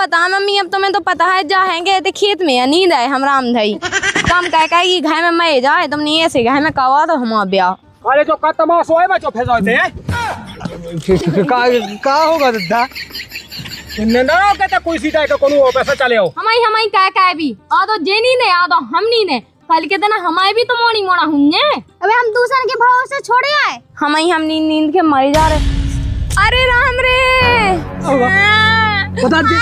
बता मम्मी, अब तुम्हें तो पता है जाएंगे तो खेत में नींद है हम राम धई कम कह कि घर में मैं जाए तुमने ऐसे घर में कहा तो हम ब्याह। अरे जो का तमाशा है बच्चों फिर जाते हैं का होगा दादा इन्ने ना कहता कोई सीधा का कोनो पैसा चले आओ हमाई कह भी आ तो जेनी ने आ तो हम नी ने कल के दिन हमारे भी तो मोड़ी मोड़ा हुन्ने। अबे हम दूसरे के भाव से छोड़े आए हम नींद के मर जा रहे। अरे राम रे बता दे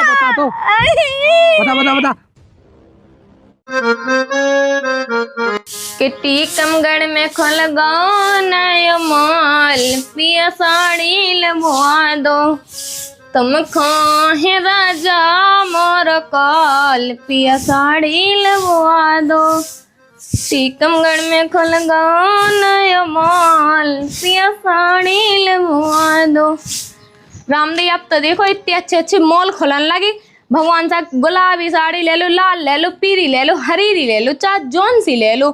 बता तो बता कि टीकमगढ़ में खुल गो नयो मॉल पिया साड़ी लबवा दो तुम खोहे राजा मोर कॉल पिया साड़ी लबवा दो। टीकमगढ़ में खुल गो नयो मॉल पिया साड़ी लबवा दो। रामदेव अब तो देखो इतने अच्छे अच्छे मॉल खुलन लगे। भगवान सा गुलाबी साड़ी ले लो, लाल ले लो, पीली ले लो, हरीरी ले लो, चाहे जौन सी ले लो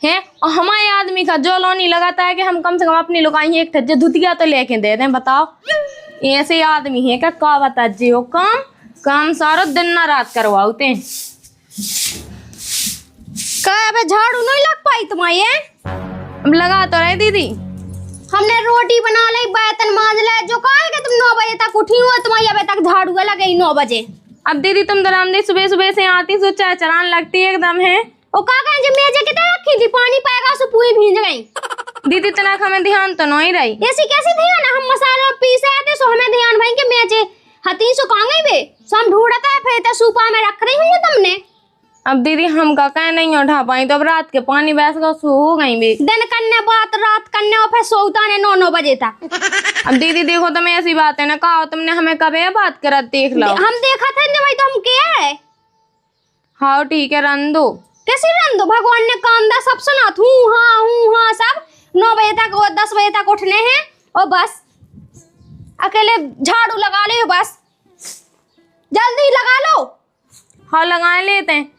हैं। और हमारे आदमी का जो लोनी लगाता है कि हम कम से कम अपनी लुगाई एक ठज्जे धुतिया तो लेके दे दें। बताओ ऐसे आदमी है क्या बता जी हो काम सारो दिन ना रात करवाते अबे झाड़ू नहीं लग पाई तुम्हारी? अब लगा तो रहे दीदी। हमने रोटी बना ली, बर्तन मांज ले, जो कहा कि तुम 9 बजे तक उठी हो तुम्हारी अबे तक झाड़ू लगे 9 बजे। अब दीदी तुम तो रामदेव सुबह सुबह से आती सो चाय चरान लगती है एकदम है। ओ का कहें जे मेजे के तरह रखी थी पानी पाएगा सो पूरी भींज गई। दीदी तनक हमें ध्यान तो नहीं रही। ऐसी कैसे ध्यान है? हम मसाला पीसे आते सो हमें ध्यान भाई के मेजे हती सो कहां गई बे? सो हम ढूंढता है फिर तो सूपा में रख रही हूं तुमने। अब दीदी हम का कह नहीं उठा पाई तो अब रात के पानी बैस का सो हो गई बे। दिन करने बात रात करने और फिर सोता ने 9 बजे तक। अब दीदी देखो तुम ऐसी बात है ना कहा तुमने हमें कभी बात करा देख लो। हम देखा था नहीं भाई तो हम क्या है? हाँ ठीक है रन दो। कैसे रन दो? भगवान ने काम दा सब सुना हूँ हाँ सब 9 बजे तक और 10 बजे तक उठने हैं और बस अकेले झाड़ू लगा ले बस जल्दी लगा लो। हाँ लगा लेते हैं।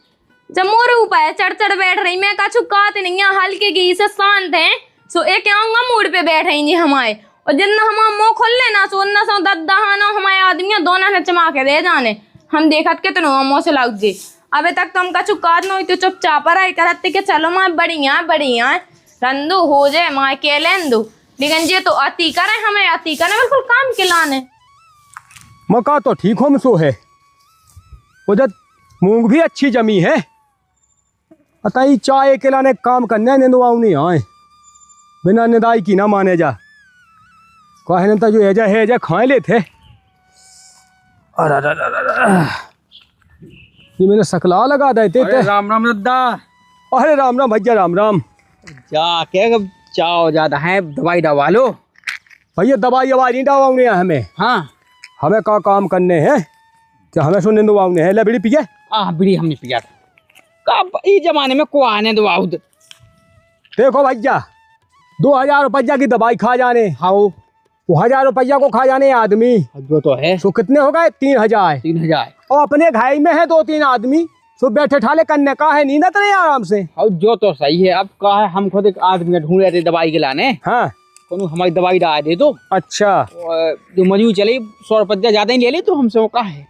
जब मोर ऊपर चढ़ बैठ रही मैं कछु कात नहीं है हल्के की से शांत है सो एक आऊंगा मूड पे बैठ रही जी हमारे और जितना हम मुंह खोल लेना सो न सो दहाना हमारे आदमी दोनों से चमा के दे जाने हम देखत के तो मुँह से लाग जी। अबे तक तुम कछु कात न हुई तो चुपचाप रही करते के चलो माँ बढ़िया रंदू हो जाए माँ के लेन दो। लेकिन ये तो अति करे हमें अति करे बिल्कुल काम के लाने मका तो ठीक हो सो है उधर मूंग भी अच्छी जमी है अतई चाय के लाने काम करने निंदवाऊ नहीं आए बिना निदाई की ना माने जा कहे तो जो है जा खाए लेते। ये मैंने सकला लगा देते थे। राम राम दादा। अरे राम राम भैया राम राम। क्या चाव ज्यादा है दवाई दवा लो भैया दवाई ववाई नहीं दवाऊंगे हमें। हाँ हमें का काम करने हैं क्या हमें सुनने दवाऊंगे है लबड़ी पिए। हाँ बीड़ी हमने पिया था इस जमाने में को आने दो। देखो भैया 2000 रुपया की दवाई खा जाने। हाँ वो 1000 रुपया को खा जाने आदमी जो तो है सो कितने हो गए 3000 और अपने घाई में है 2-3 आदमी सो बैठे ठाले करने का है नींद नहीं आराम से। और जो तो सही है अब का है हम खुद एक आदमी ढूंढ रहे थे दवाई के लाने। हाँ कौन हमारी दवाई डाल दे दो। अच्छा जो मजू चली 100 रुपया ज्यादा ही ले ली तो हमसे वो का है।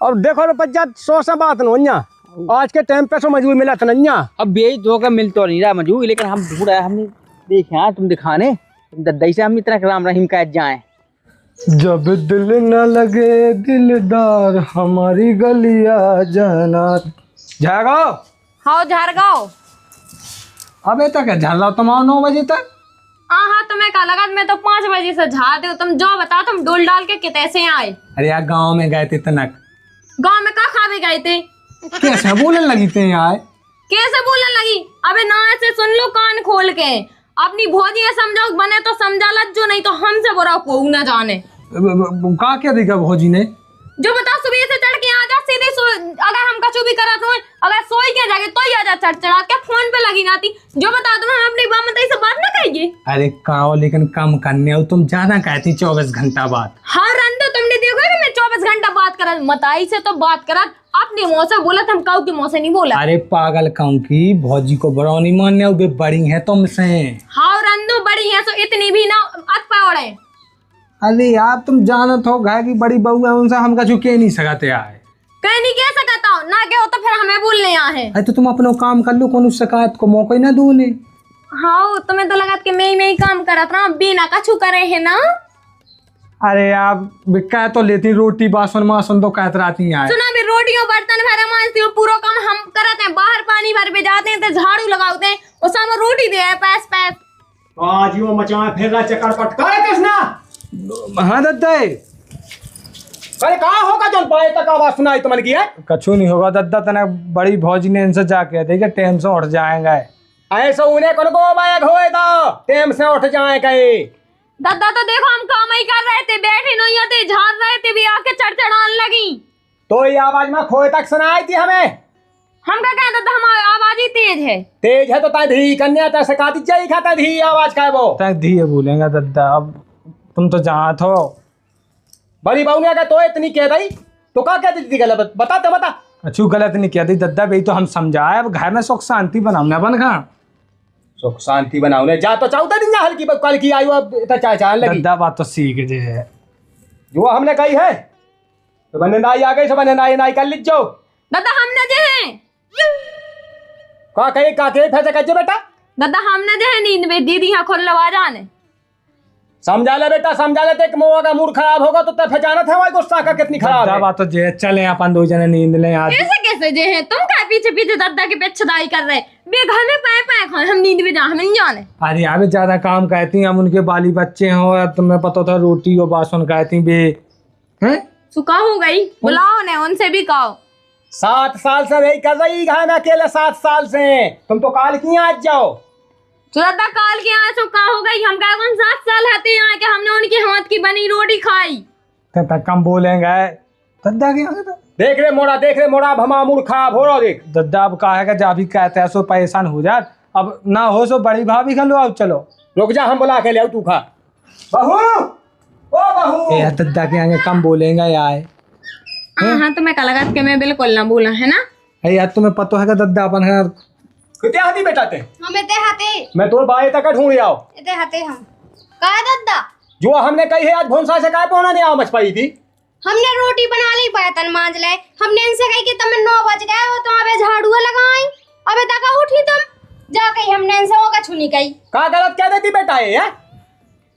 और देखो रुपया 100 से बात न आज के टाइम पे सो मजबूर मिला था नैया। अब बेच दो का मिल तो नहीं रहा मजबूर लेकिन हम ढूंढ रहे हमने देखे तुम दिखाने दद्दाई से हम इतना राम रहीम कह जाए। जब दिल न लगे दिलदार हमारी गलिया जाना झागाओ। हाँ झारगाओ। अबे तक झाला तुम्हारा 9 बजे तक। हाँ तुम्हें क्या लगा मैं तो 5 बजे से झाड़ दो तुम जो बताओ तुम डोल डाल के कितने से आए? अरे यार गाँव में गए थे तनक। गाँव में क्या खावे गए थे? कैसे बोलने लगी थे यार? कैसे बोलने लगी? अबे ना ऐसे सुन लो कान खोल के अपनी भौजी ये समझाओ बने तो समझा लज जो नहीं तो हमसे बुरा को ना जाने। का क्या देखा भौजी ने? जो बताओ सुबह से चढ़ के आ जा सीधे अगर हम कछु भी करा तो अगर सोई के जाके तो ही आ जा चढ़ के फोन पे लगी नाती। जो बताओ तुम हम अपनी बात से बात ना कहिए। अरे काओ लेकिन कम करने हो तुम ज्यादा कहती 24 घंटा बाद। हाँ रंदो तुमने देखो कि मैं 24 घंटा बात करा मताई से तो बात करा अपने मुँह से बोला हम काऊ के मुँह से नहीं बोला। अरे पागल काऊ की भौजी को बड़ा नहीं मानने बड़ी है तुमसे। हाँ रंदो बड़ी है तो इतनी भी ना अत पावड़े अरे यार तुम जानत हो घर की बड़ी बहू है, उनसे हम कछु कह नहीं सकते आए। कहीं नहीं कह सकता हूँ ना, क्या हो तो फिर हमें बोलने आए हैं। अरे तो तुम अपना काम कर लो, कौन शिकायत को मौका ही ना दो उन्हें। हाँ तुम्हें तो लगा कि मैं ही काम करा था, बिना कछु करे है ना। अरे यार कह तो लेती रोटी बासन मासन तो कहत रहती आए। सुना भी रोटियों बर्तन भरा मांजती हो, पूरा काम हम करते हैं, बाहर पानी भर पे जाते हैं तो झाड़ू लगाते हैं और सामने रोटी दे है पैस पैस। आज वो मचा फिर रहा चक्कर पटका है कृष्णा। हाँ दद्दा अरे कहाँ होगा जल पाए तक आवाज सुनाई तुमने की है? कछु नहीं होगा दद्दा, तना बड़ी भौजी ने इनसे जाके देखे टाइम से उठ जाएंगे। ऐसा उन्हें कौन को बैग होए तो टाइम से उठ जाए कहीं। दादा तो देखो हम काम ही कर रहे थे, बैठे नहीं होते, झाड़ रहे थे भी आके चढ़चढ़ाने लगी। तो ये आवाज में खोए तक सुनाई थी हमें। हम क्या कहते थे, हमारी आवाज ही तेज है। तेज है तो ता धी कन्या तैसे काती जाई खाता धी आवाज का है वो। तक धीरे बोलेंगे दद्दा, अब तुम तो जानत हो। बड़ी बहू ने कहा तो इतनी कह रही तो क्या कहती थी गलत बता तो बता। कछु गलत नहीं किया थी दद्दा, भाई तो हम समझाए, अब घर में सुख शांति बनाऊंगा अपन खा। सुख शांति बनाओ जा तो चाहता दिन जा हल्की कल की आयु अब चाय चाय लगी। दद्दा बात तो सीख जे है जो हमने कही है तो बने नाई आ गई, सब बने नाई नाई कर लीज जाओ। दादा हमने जे है का कही का के फैसे कज्जे बेटा। दादा हमने जे है नींद में दीदी यहाँ खोल लवा जाने। समझा ले बेटा समझा ले, तेरे मुंह का मूड खराब होगा तो तब पहचाना था हमारी गुस्सा का कितनी खराब दद्दा है। बात तो जे चले अपन दो जने नींद ले आज। कैसे कैसे जे है तुम, क्या पीछे पीछे दादा के पे छदाई कर रहे बे, घर में पाए पाए खाए, हम नींद में जा हमें नहीं जाने। अरे यार ज्यादा काम कहती हैं, हम उनके बाली बच्चे हो, तुम्हें पता था रोटी और बासन कहती बे हैं। सुखा हो गई, बुलाओ ने उनसे भी कहो। 7 साल से यही कर रही घर में अकेले, 7 साल से तुम तो काल की आज जाओ। तो दादा काल के यहाँ सुखा हो गई, हम क्या कौन 7 साल रहते यहाँ के, हमने उनके हाथ की बनी रोटी खाई। तब कम बोलेंगे दद्दा के आगे। देख रे मोड़ा भमा मूड खराब हो रहा देख। दद्दा अब कहा है कि जब भी कहते हैं सो परेशान हो जात, अब ना हो सो बड़ी भाभी खा लो, अब चलो रुक जा हम बुला के ले तू खा। बहू ओ बहू ए दद्दा के आगे कम बोलेंगे यार। हाँ तो मैं कल लगा के मैं बिल्कुल ना बोला है ना। अरे यार तुम्हें पता है कि दद्दा अपन है कितने हाथी बेटा ते हम इते हाथे मैं तो बाए तक ढूंढ आओ। इते हाथे हम का दद्दा जो हमने कही है आज भोंसा से काय पहुंचा नहीं आ मच पाई थी। हमने रोटी बना ली, बर्तन मांज ले, हमने इनसे कही कि तुम्हें 9 बज गए हो तो अबे झाड़ू लगाई, अबे तक उठी तुम जा कही, हमने इनसे होगा छुनी कही। का गलत कह देती बेटा ये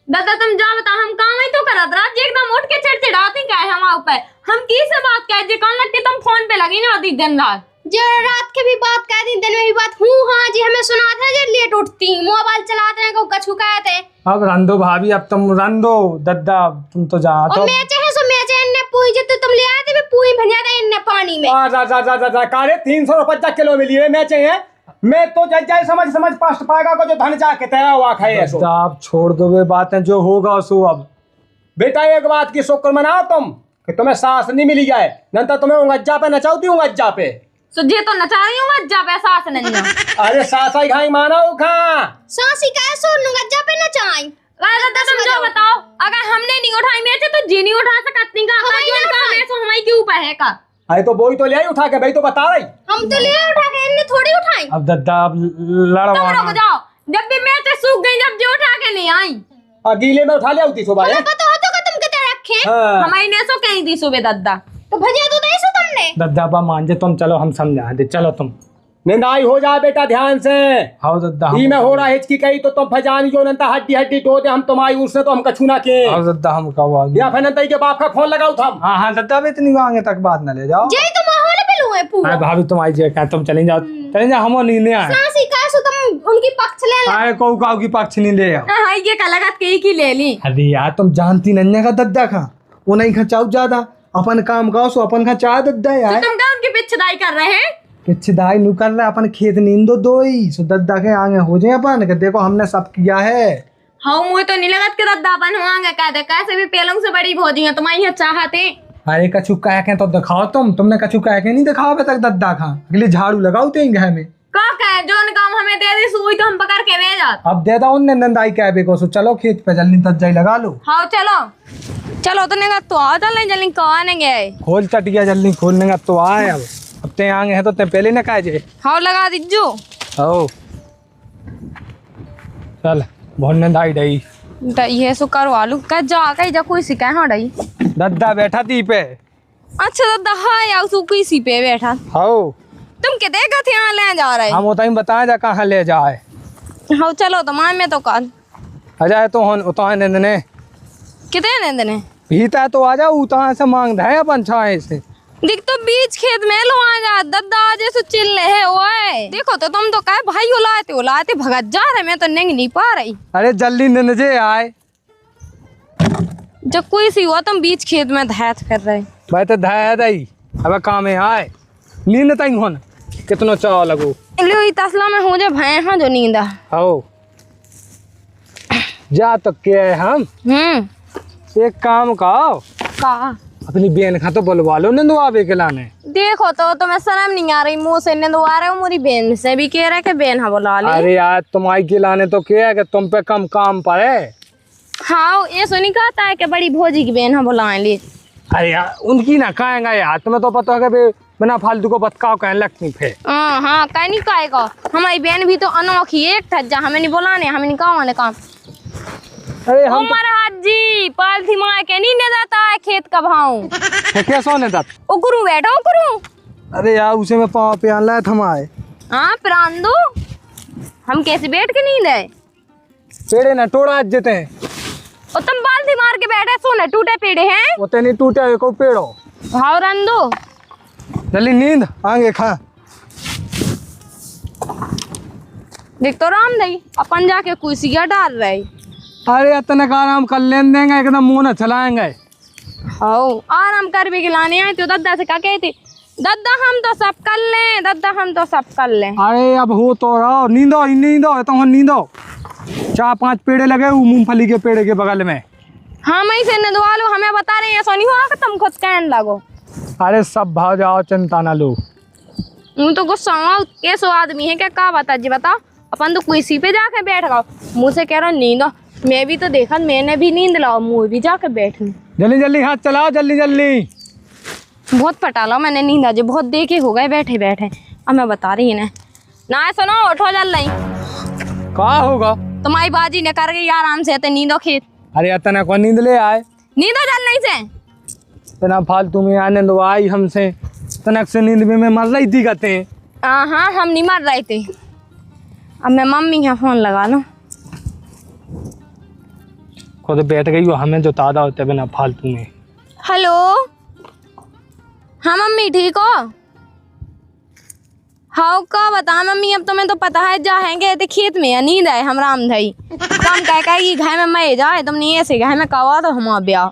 दादा तुम जा बता, हम काम ही तो करत रात जी एकदम उठ के चिड़चिड़ाती का है हम ऊपर, हम की से बात कह जे कौन लगती तुम फोन पे लगी ना होती दिन रात। जो रात के भी बात कह दी, दिन में भी बात हूँ हाँ जी, हमें सुना था जो लेट उठती मोबाइल चलाते हैं को कछु कहते। अब रंदो भाभी, अब तुम रंदो दद्दा, तुम तो जा और मैचे है सो मैचे इनने पूई जो तुम ले आए थे, भी पूई भंजा दे इनने पानी में। जा कारे 350 किलो मिली है मैं चाहिए मैं तो जज जाए समझ पास्ट पाएगा को जो धन जाके तैयार हुआ खाए ऐसो। दद्दा आप छोड़ दो वे बातें, जो होगा सो। अब बेटा एक बात की शुक्र मनाओ तुम कि तुम्हें सास नहीं मिली जाए, नहीं तो तुम्हें उंगज्जा पे नचाती उंगज्जा पे। सुझे तो नचा रही हूँ मत जा पैसा से नहीं। अरे सास आई घाई मानो खा सासी का सो नुगज्जा पे न चाई। दादा तुम जो बताओ, अगर हमने नहीं उठाई मैचे तो जी नहीं उठा सकती का, हमारी के ऊपर है का। अरे तो बोई तो ले आई उठा के भाई तो बता रही। हम तो ले उठा के इनने थोड़ी उठाई। अब दद्दा अब तुम लड़वा रुक जाओ, जब भी मैचे सूख गई जब जो उठा के नहीं आई। गीले में उठा ले आती सुबह है। पता हो तो तुम कितने रखे हाँ। हमारी ने सो कहीं थी सुबह दादा तो भजिया तो नहीं सो तुमने। दद्दा बा मान जे, तुम चलो हम समझा दे, चलो तुम निंदाई हो जा बेटा ध्यान से। हाँ दद्दा ई में हो रहा हिचकी कही तो तुम फजानी जो नंता हड्डी टो दे हम तुम्हारी उसने तो हम कछू ना के हाँ दद्दा हम कहो या फिर नंता के बाप का फोन लगाओ थम। हाँ दद्दा अब इतनी आगे तक बात न ले जाओ। जय तो माहौल पे लूए पूरा। अरे भाभी तुम आई जे क्या, तुम चले जाओ हम नींदे आए। सासी का सो तुम उनकी पक्ष ले ला। अरे कौ काऊ की पक्ष नहीं ले आओ। हाँ ये कलागत के ही ले ली। अरे यार तुम जानती नन्या का दद्दा खा, वो नहीं खा चाउ ज्यादा, अपन काम का सो अपन खा चाह दद्दा यार। तुम क्या उनकी पिछदाई कर रहे हैं? पिछे दाई नु कर रहा अपन खेत नींदो दोई सो दद्दा के आगे हो जाए अपन के देखो हमने सब किया है। हाँ मुझे तो नहीं लगत के दादा बन होंगे, कहते कैसे भी पेलों से बड़ी भोजी है तुम्हारी यहाँ चाहते। अरे कछु कह के तो दिखाओ, तुमने कछु कह के नहीं दिखाओ अभी तक दद्दा खा, अगले झाड़ू लगाओ ते घर में। का कहे जो काम हमें दे दी सुई तो हम पकड़ के ले जाते। अब दे दो उनने नंदाई कह को सो चलो खेत पे जल्दी दज्जाई लगा लो। हाँ चलो चलो तो नहीं तो आओ चल जल्दी कौन गए खोल चटिया जल्दी खोलने का तो आए। अब ते आगे है तो ते पहले न कह जे। हाँ लगा दीजो। ओ चल बहुत नंदाई डई ये सो करवा लू का जा कहीं जा कोई सिकाए हाँ डई। दद्दा बैठा थी पे। अच्छा दादा हाँ यार तू कोई सी पे बैठा। हाओ तुम के देखा थे यहाँ ले जा रहे। हम उतना ही बताए जा कहाँ ले जाए। हाँ चलो तो माँ में तो कर अजाए तो हन उतना ने कितने ने देने भीता तो आ जाओ उतना से मांग दे अपन छाए से। देख तो बीच खेत में लो आ जा दद्दा जैसे चिल्ले है ओए। देखो तो तुम तो कहे भाई उलाते भगत जा रहे मैं तो नहीं पा रही। अरे जल्दी नजे आए जब कोई सी हुआ तुम बीच खेत में धैत कर रहे। भाई तो धाया दई अब काम में आए नींद तई होन कितनो चाव लगो लो तसला में हो जा भय हाँ जो नींदा। आओ जा तो के हम एक काम का अपनी बहन खा तो बुलवा लो नंदवाबे के लाने। देखो तो तुम्हें शर्म नहीं आ रही मुंह से नंदवा रहे हो मेरी बहन से भी कह रहा है कि बहन हाँ बुला ले। अरे यार तुम्हारी के लाने तो क्या है कि तुम पे कम काम पड़े। हाँ ये सुनी कहता है कि बड़ी भोजी की बहन हाँ बुलाए ली। अरे यार उनकी ना कहेंगे यार तुम्हें तो पता है कि बिना फालतू को बतकाव कहने लगती फिर। हाँ कहीं नहीं कहेगा हमारी बहन भी तो अनोखी एक था जा हमें नहीं बुलाने हमें नहीं कहा काम। अरे हम महाराज जी पालथी माँ के नहीं जाता है खेत का भाव तो क्या सोने था उकरू बैठा उकरू। अरे यार उसे में पाँव पे आन लाया थमाए। हाँ प्राण दो हम कैसे बैठ के नहीं दे पेड़े ना टोड़ा आज जेते हैं और तुम बाल्टी मार के बैठे सोने टूटे पेड़े हैं वो नहीं टूटे को पेड़ो भाव रन दो जल्दी नींद आगे खा। देख तो राम दई अपन जाके कुर्सियाँ डाल रहे। अरे इतना का आराम कर लेन देंगे एकदम मुंह न चलाएंगे। हाँ आराम कर भी खिलाने आए तो दद्दा से क्या कहते दद्दा हम तो सब कर लें दद्दा हम तो सब कर लें। अरे अब हो तो रहो नींदो तो नींदो 4-5 पेड़े लगे वो मूंगफली के पेड़े के बगल में। हाँ मैं से नदवा लो हमें बता रहे हैं सोनी हुआ कि तुम खुद कहने लगो। अरे सब भाव जाओ चिंता ना लो। तो गुस्सा ऐसो आदमी है क्या बता जी बताओ अपन तो कुर्सी पे जाके बैठ गओ मुँह से कह रहा नींदो मैं भी तो देखा मैंने भी नींद लाओ मुँह भी जाके बैठने। जल्दी हाथ चलाओ जल्दी। बहुत पटाला मैंने नींद आज बहुत देखे हो गए बैठे बैठे। अब मैं बता रही है ना सुनो उठो जल नहीं क्या होगा तुम्हारी बाजी ने कर गई आराम से नींदो खेत। अरे इतना को नींद ले आए नींदो जल नहीं से इतना फालतू में आने दो आई हमसे तनक से नींद में मैं मर रही थी कहते हैं। हाँ हम नहीं मर रहे थे। अब मैं मम्मी का फोन लगा लो खुद बैठ गई वो हमें जो तादा होते बिना फालतू में। हेलो हाँ मम्मी ठीक हो। हाँ का बता मम्मी अब तुम्हें तो पता है जाएंगे तो खेत में नींद आए हम राम धई कम कह कि घर में मैं जाए तुमने ऐसे घर में कहा तो हम ब्याह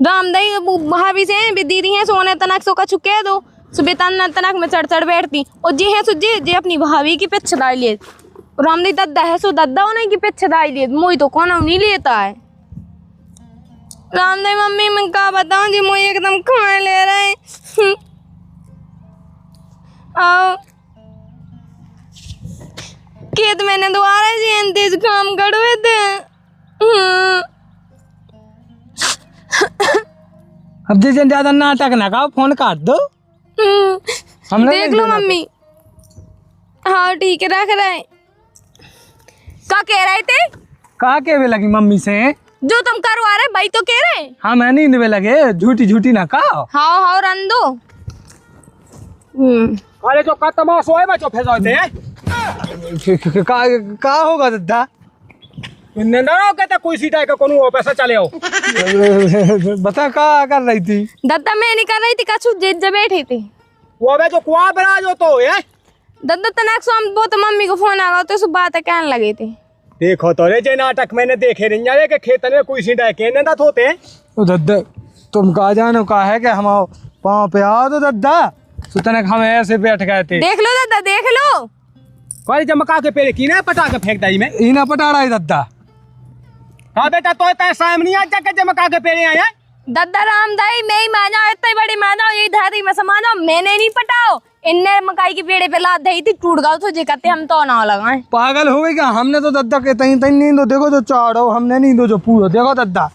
राम दई भाभी से दीदी है सोने तनक सो का चुके दो सुबह तनक में चढ़ बैठती और जी है सुजी जी अपनी भाभी की पिछ दाई लिए राम दी दद्दा है सो दद्दा उन्हें की पिछ दाई लिए मुझे तो कौन नहीं लेता है। राम दई मम्मी मैं क्या बताऊं जी मुझे एकदम खाने ले रहे खेत मैंने दोबारा जी इंतज काम करवे थे। अब जैसे ज्यादा नाटक ना का फोन काट दो हमने देख लो मम्मी। हाँ ठीक है रख रहे क्या कह रहे थे कहा के वे लगी मम्मी से जो तुम करवा रहे भाई तो कह रहे। हाँ मैं नींद में लगे झूठी ना कहा। हाँ रन दो। अरे जो तमाशो है बच्चों फैसा होते हैं का होगा दद्दा कहता कोई सीटा का कोनो पैसा चले आओ बता का कर रही थी दद्दा मैं नहीं कर रही थी कछु जेज बैठे थे वो अबे जो कुआ बना जो तो है दद्दा तनाक सो हम बहुत मम्मी को फोन आ गया तो सब बातें कहने लगे थे। देखो तो रे जे नाटक मैंने देखे नहीं जाए के खेत में कोई सीटा कहने ना होते हैं तो दद्दा तुम कहा जानो का है कि हम पाँव पे आओ तो दद्दा सुतनक हम ऐसे बैठ गए थे। देख लो दद्दा देख लो कौन चमका के पेड़ की ना पटा के फेंक दाई में इना पटा रहा है दद्दा। हाँ बेटा तो ऐसा नहीं आ जाके चमका के पेड़ आया दद्दा रामदाई मैं ही माना इतने बड़ी माना यही धारी में समाना मैंने नहीं पटाओ इनने मकाई की पेड़े पे लाद दी थी टूट गया तो जे कहते हम तो ना लगाए पागल हो गई क्या हमने तो दद्दा के तई नींदो देखो जो चाड़ो हमने नींदो जो पूरो देखो दद्दा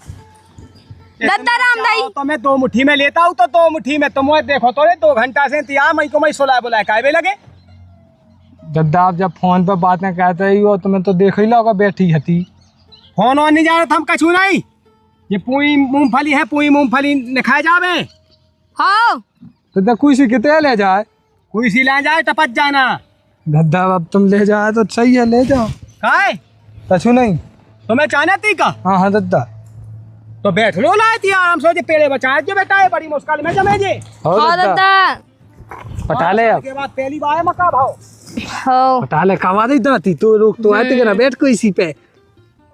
रामदाई तो मैं 2 मुट्ठी में लेता हूँ तो 2 मुट्ठी में तुम देखो तो 2 घंटा से इंतजार मई को मैं सोला बुलाए कायबे लगे दद्दा आप जब फोन पे बातें कहते ही हो तुम्हें तो देख ही लोगा बैठी हती। फोन और नहीं जा रहा था हम कछू नहीं। ये पूरी मूंगफली है, पूरी मूंगफली ने खाए जावे। हाँ दद्दा कोई सी कितने ले जाए, कोई सी ले जाए टपक जाना। दद्दा अब तुम ले जाए तो सही है, ले जाओ। काय कछु नहीं। तो मैं चाहना थी का। हाँ हाँ दद्दा। तो बैठ लो लाए थी आराम से, पेड़े बचाए जो बेटा है बड़ी मुश्किल में जमे जे। हाँ दादा पटा ले अब। के बाद पहली बार मक्का भाव। हो पटा ले कवा दे दाती तो रुक तो आते ना बैठ कोई सी पे।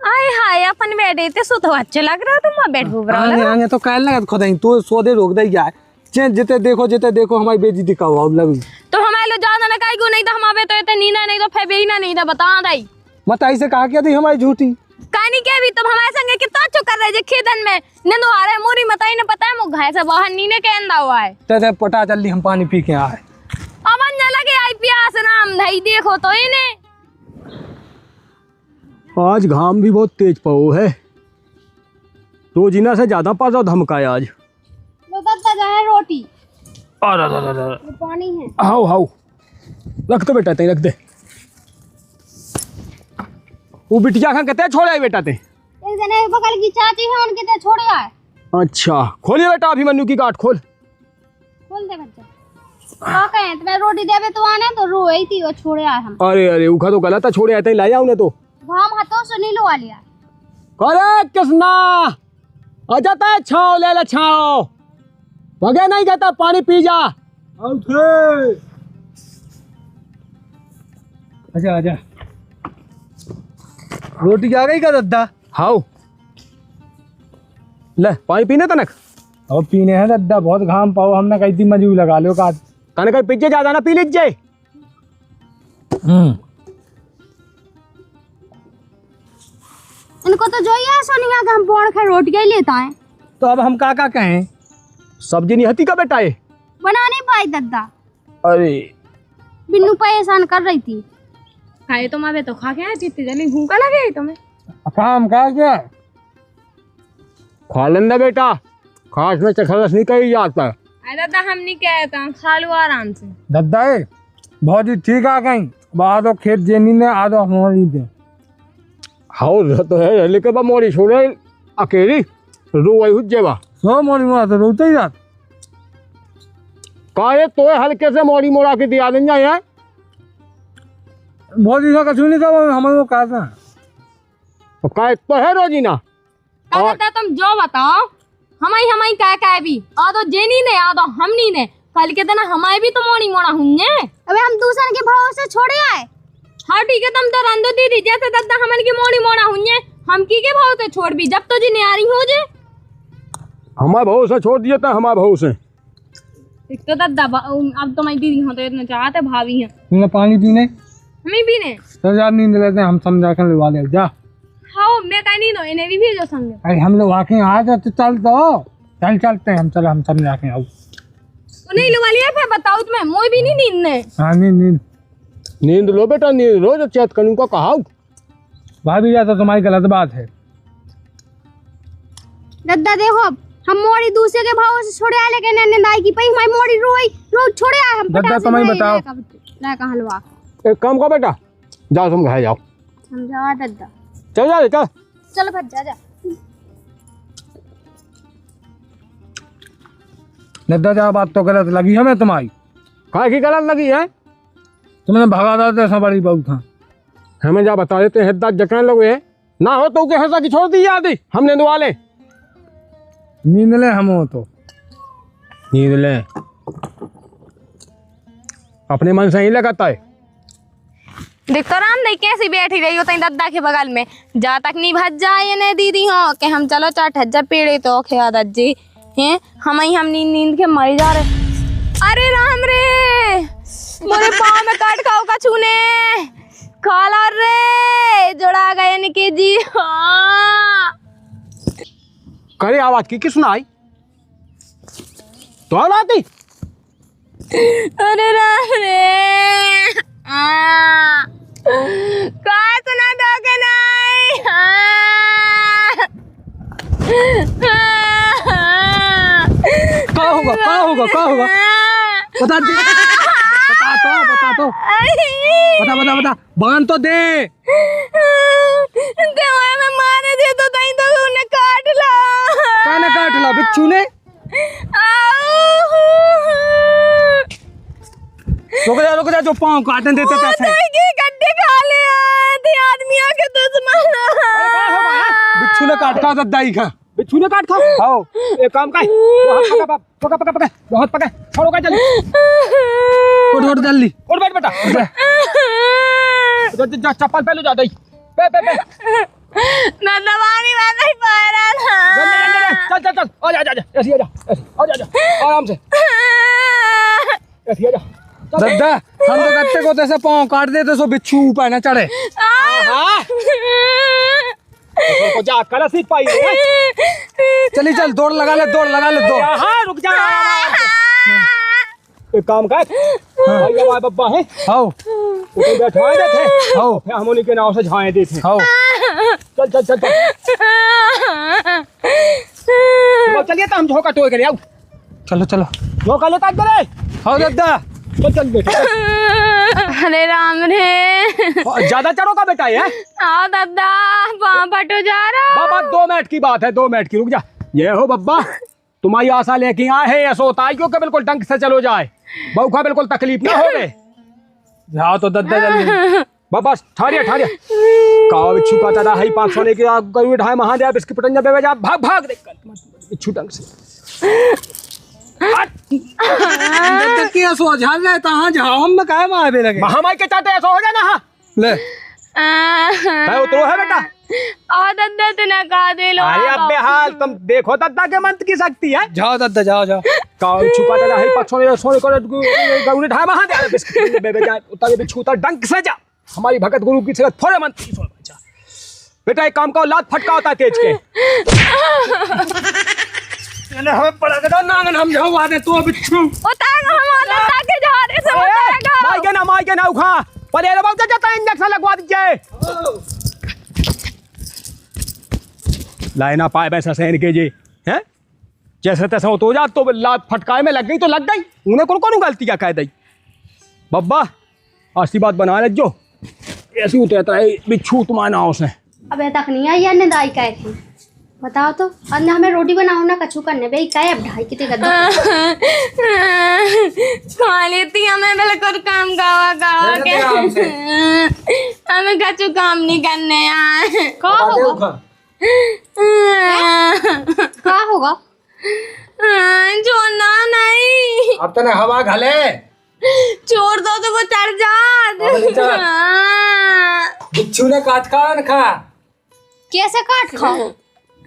आय हाय अपन बैठे थे सो तो अच्छा लग रहा तुम बैठ घूम रहा आगे आगे तो कहने लगा खुद ही तो सौदे रोक दे जाए। जिते देखो हमारी बेइज्जती का हुआ लगी। तो हमारे लोग ज्यादा ना काई को नहीं तो हमारे तो इतने नीना नहीं तो फिर बेहीना नहीं था बता दाई मत ऐसे कहा क्या थी हमारी झूठी। कहानी क्या भी तुम हमारे संगे कितना अच्छा कर रहे जे खेतन में नंदो आ रहे मोरी मताई ने पता है मो घाय से बाहर नीने के अंदा हुआ है। ते पटा जल्दी हम पानी पी के आए। अमन न लगे आई प्यास नाम धई देखो तो इन्हें। आज घाम भी बहुत तेज पड़ो है, तो जीना से ज्यादा पासा धमकाया आज। लो दत्ता जाए रोटी अरे पानी है। हाउ हाउ रख तो बेटा ते रख दे। वो बिटिया खा कहते छोड़े बेटा ते। एक जने बगल की चाची है उनके ते छोड़े आए। अच्छा खोलिए बेटा अभिमन्यु की गांठ खोल। खोल दे बच्चा। का कहे तुम्हें रोटी देवे तो आने तो रोई थी वो छोड़े आए हम। अरे उखा तो गलत है, छोड़े आते लाया उन्हें तो। घाम हाथों से नीलो आ लिया। अरे किसना आ जाता है छाओ ले ले छाओ, वगे नहीं कहता पानी पी जा। अच्छा आजा। रोटी आ गई का दद्दा। हाउ ले पानी पीने तनक। अब पीने हैं दद्दा बहुत घाम पाओ हमने कही थी मजू लगा लो का तने कहीं पीछे ज्यादा ना पी लीजिए। इनको तो जो ही है सोनिया का हम पोड़ खा रोटी ही लेता है। तो अब हम का कहें। सब्जी नहीं हती का बेटा ये। बना नहीं पाई दद्दा। अरे बिन्नू परेशान कर रही थी। खाए तो मावे तो खा के आए थी जल्दी भूखा लगे तुम्हें। काम का क्या खा लेना बेटा, खास में चखलस नहीं कही जाता। अरे दादा हम नहीं कहता खा लो आराम से। दद्दा बहुत ही ठीक आ गई बाद खेत जेनी ने आधो हमारी दे। हाउ तो है लेकिन बा मोरी छोड़े अकेली रो वही हुज्जेबा। सो मोरी मोरा तो रोते ही जात काहे तो हल्के से मोरी मोड़ा के दिया देंगे यार। बहुत ही का सुनी का हमारे को कहता तो काहे तो है रोजीना। दादा तुम जो बताओ हमारी क्या भी आदो जेनी ने आदो हमनी ने कल के दिन हमारे भी तो मोड़ी मोड़ा हुन्ने। अबे हम दूसरे के भाव से छोड़े आए। हाँ ठीक है तुम तो रंदो दीदी जैसे दादा हमन की मोड़ी मोड़ा हुन्ने हम की के भाव से छोड़ भी जब तो जी न्यारी हो जे। हमारे भाव से छोड़ दिए था हमारे भाव से। एक तो दादा अब तो मैं दीदी हो तो इतना चाहते भाभी हैं। तुमने पानी पीने हमें भी ने तो यार नींद लेते हैं हम समझा कर लिवा ले जा। हाँ मैं कहीं नहीं दो इन्हें भी भेजो संग। अरे हम लोग आके आ जाते चल तो चलते हैं हम समझा के आओ। तो नहीं लगा लिया फिर बताओ तुम्हें मोई भी नहीं नींद ने। हाँ नींद नींद लो बेटा नींद लो, जब चैत करूँ का कहा भाभी या तो तुम्हारी गलत बात है। दद्दा देखो हम मोड़ी दूसरे के भाव से छोड़े आए लेकिन नींद आई की पई हमारी मोड़ी रोज छोड़े आए हम। दद्दा तुम्हें बताओ ला का हलवा एक काम करो बेटा जाओ तुम घर जाओ। समझा दद्दा चल जा चल चल भज जा। दद्दा जा बात तो गलत लगी हमें तुम्हारी। काय की गलत लगी है। तुमने भगा देते ऐसा बड़ी बहुत था हमें जा बता देते हैं दाद जकने लोग है ना हो तो के हंसा की छोड़ दी याद हमने दुआ ले। नींद ले हम हो तो नींद ले अपने मन से ही लगाता है। देख तो राम नहीं कैसी बैठी रही हो तई दद्दा के बगल में जा तक नहीं भज जाए ने दीदी हो के हम चलो चाट हज्जा पेड़े तो खे दज्जी हैं हम नींद नींद के मर जा रहे। अरे राम रे मोरे पाँव में काट खाओ का छूने खाला रे जोड़ा गए निके जी। हाँ करे आवाज की सुनाई तो आती। अरे राम रे काय सुना दो के नहीं। क्या होगा बता दे बता बांध तो दे। देवा में मारे दे तो तई तो उन्हें काट ला। काने काट ला बिच्छू ने? रुक जा जो पाँव काटने देते थे। गड्ढे खा ले थे आदमी आके दुश्मन। बिच्छू ने काट खा दद्दा ही खा। बिच्छू ने काट खा। आओ एक काम कर, पका बहुत पका, छोड़ो का जल्दी। उठ जल्दी। उठ बैठ बेटा। जा चप्पल पहले जा दई। पे मैं दबानी में नहीं पा रहा था। चल आजा ऐसी आजा आराम से ऐसी आजा। दद्दा हम तो कत्ते को तैसे पाँव काट देते सो बिच्छू ऊपर न चढ़े। को जा कर सीख पाई है। चली चल दौड़ लगा ले दौड़। हाँ रुक जा। एक काम कर, भाई हमारे बब्बा है, आओ उसे बैठवाए देते, आओ फिर हम उन्हीं के नाव से झाए देते। आओ चल चलिए तो हम झोंका टोए के ले आओ। चलो झोंका लेता चले। आओ दद्दा चल बेटा। अरे राम रे। ज्यादा चढ़ोगा बेटा ये। आओ दादा पाँव फटो जा रहा। बाबा 2 मिनट की बात है, 2 मिनट की, रुक जा। ये हो बब्बा, तुम्हारी आशा लेके आए हैं, ऐसा होता है क्योंकि बिल्कुल ढंग से चलो जाए, बहू का बिल्कुल तकलीफ ना हो गए। जाओ तो दद्दा जल्दी। बाबा ठारिया काव बिच्छू का चढ़ा है 500 लेके गरुड़ ढाई महादेव बिस्किट पटंजा बेवे जा भाग देख बिच्छू ढंग से। दद्दा क्या सो झाल रहा है कहां जाओ हम में काहे मारे लगे। महामाई के चाहते ऐसा हो जाए ना। ले उतरो है बेटा। और दद्दा तूने कहा दे लो। अरे अबे हाल तुम देखो दद्दा के मंत्र की शक्ति है। जाओ दद्दा जाओ काव बिच्छू का चढ़ा है 500 गरुड़ ढाई महादेव बिस्किट बेवे जा उतर बिच्छू उतर ढंग से जा। हमारी भगत गुरु की सेवा थोड़े मंत्र की सुन बच्चा। बेटा एक काम करो, लात फटका होता है तेज के। हमें पड़ा के नांगन हम जाओ आने तो बिच्छू उतारो हम दादा के जा रहे सब उतारो। माई के ना उखा पर ये बाबू जाता इंजेक्शन लगवा दीजिए। लाए ना पाए वैसा सहन के जी हैं, जैसे तैसा हो तो जा। तो लात फटकाए में लग गई तो लग गई, उन्हें कौन गलती क्या कह दी। बब्बा आशीर्वाद बना ले जो ऐसी उतरता है बिच्छू तुम्हारे नाव से। अबे तक नहीं आई अन्य दाई का थी बताओ तो। अन्य हमें रोटी बनाओ ना कछु करने बे का अब ढाई कितने गद्दा खा लेती हमें बिल्कुल काम गावा के। हमें कछु काम नहीं करने आए। का होगा जो ना नहीं अब तने हवा घले छोड़ दो तो वो चढ़ जा। बिच्छू ने काट खा कैसे काट खाओ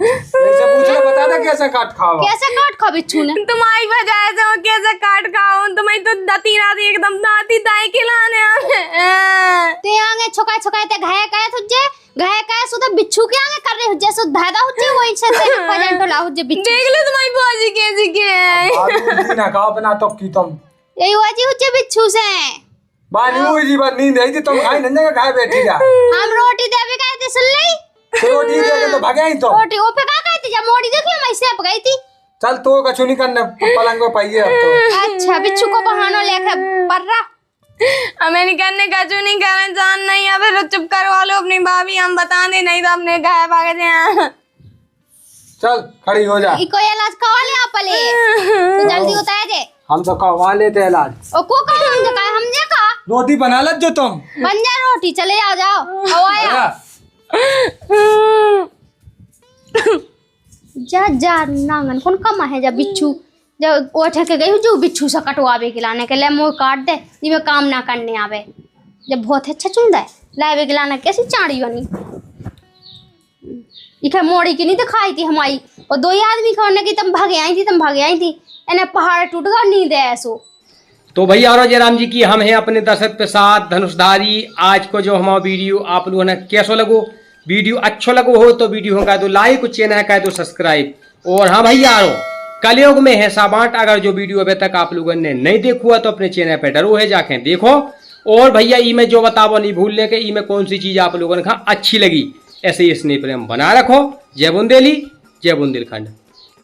पूछ ले बता दे कैसे काट खाओ। कैसे काट खा बिच्छू ने? तुम्हारी वजह से वो कैसे काट खाओ। तुम्हें तो दती राती एकदम दाती दाई खिलाने ते आगे छुकाए ते घाया काए सुधा बिच्छू के आगे कर रहे हुज्जे सुध धादा हुज्जे वही से तेरे पजन टोला हुज्जे बिच्छू। देख लो तुम्हारी बाजी कैसी के आलू ना खाओ बना तो की तुम यही वाजी हुज्जे बिच्छू से बानी हुई जी बात नींद आई थी तुम खाई नन्हे का खाए बैठी जा। हम रोटी देवे गए थे सुन ली रोटी दे के तो भागे ही तो रोटी ओपे का गई थी जब मोड़ी देखी मैं से गई थी। चल तो कछु नहीं करने पलंग पे पाइए अब तो। अच्छा बिच्छू को बहाना लेके पर्रा हमें नहीं करने कछु नहीं करना जान नहीं है। फिर चुप करवा लो अपनी भाभी, हम बता दे नहीं तो अपने घर भाग जाए। चल खड़ी हो जा। इको इलाज करवा ले आपले तो जल्दी उतार दे। हम तो करवा लेते इलाज। ओ को का हम जे का रोटी बना लत जो तुम बन जा रोटी चले जाओ हवाया जा नांगन कौन कम है जब बिच्छू जब ओठे के गई जो बिच्छू से कटवावे के लाने के लिए मुंह काट दे जिसमें काम ना करने आवे जब बहुत अच्छा चुंदा है लावे के लाना कैसी चाड़ी बनी इखे मोड़ी की नहीं दिखाई थी हमारी और 2 आदमी खाने की तुम भागे आई थी इन्हें पहाड़ टूट गया नींद है ऐसो। तो भैया और जयराम जी की हम हैं अपने दर्शक के साथ धनुषधारी। आज को जो हमारा वीडियो आप लोगों ने कैसा लगो, वीडियो अच्छा लगो हो तो वीडियो का तो लाइक, चैनल का तो सब्सक्राइब। और हाँ भैया कलयुग में है साबाट, अगर जो वीडियो अभी तक आप लोगों ने नहीं देखा हुआ तो अपने चैनल पे डरो है जाके देखो। और भैया ई में जो बताओ नहीं भूलने के, ई में कौन सी चीज आप लोगों ने कहा अच्छी लगी, ऐसे ही स्नेह प्रेम बना रखो। जय बुंदेली, जय बुंदेलखंड।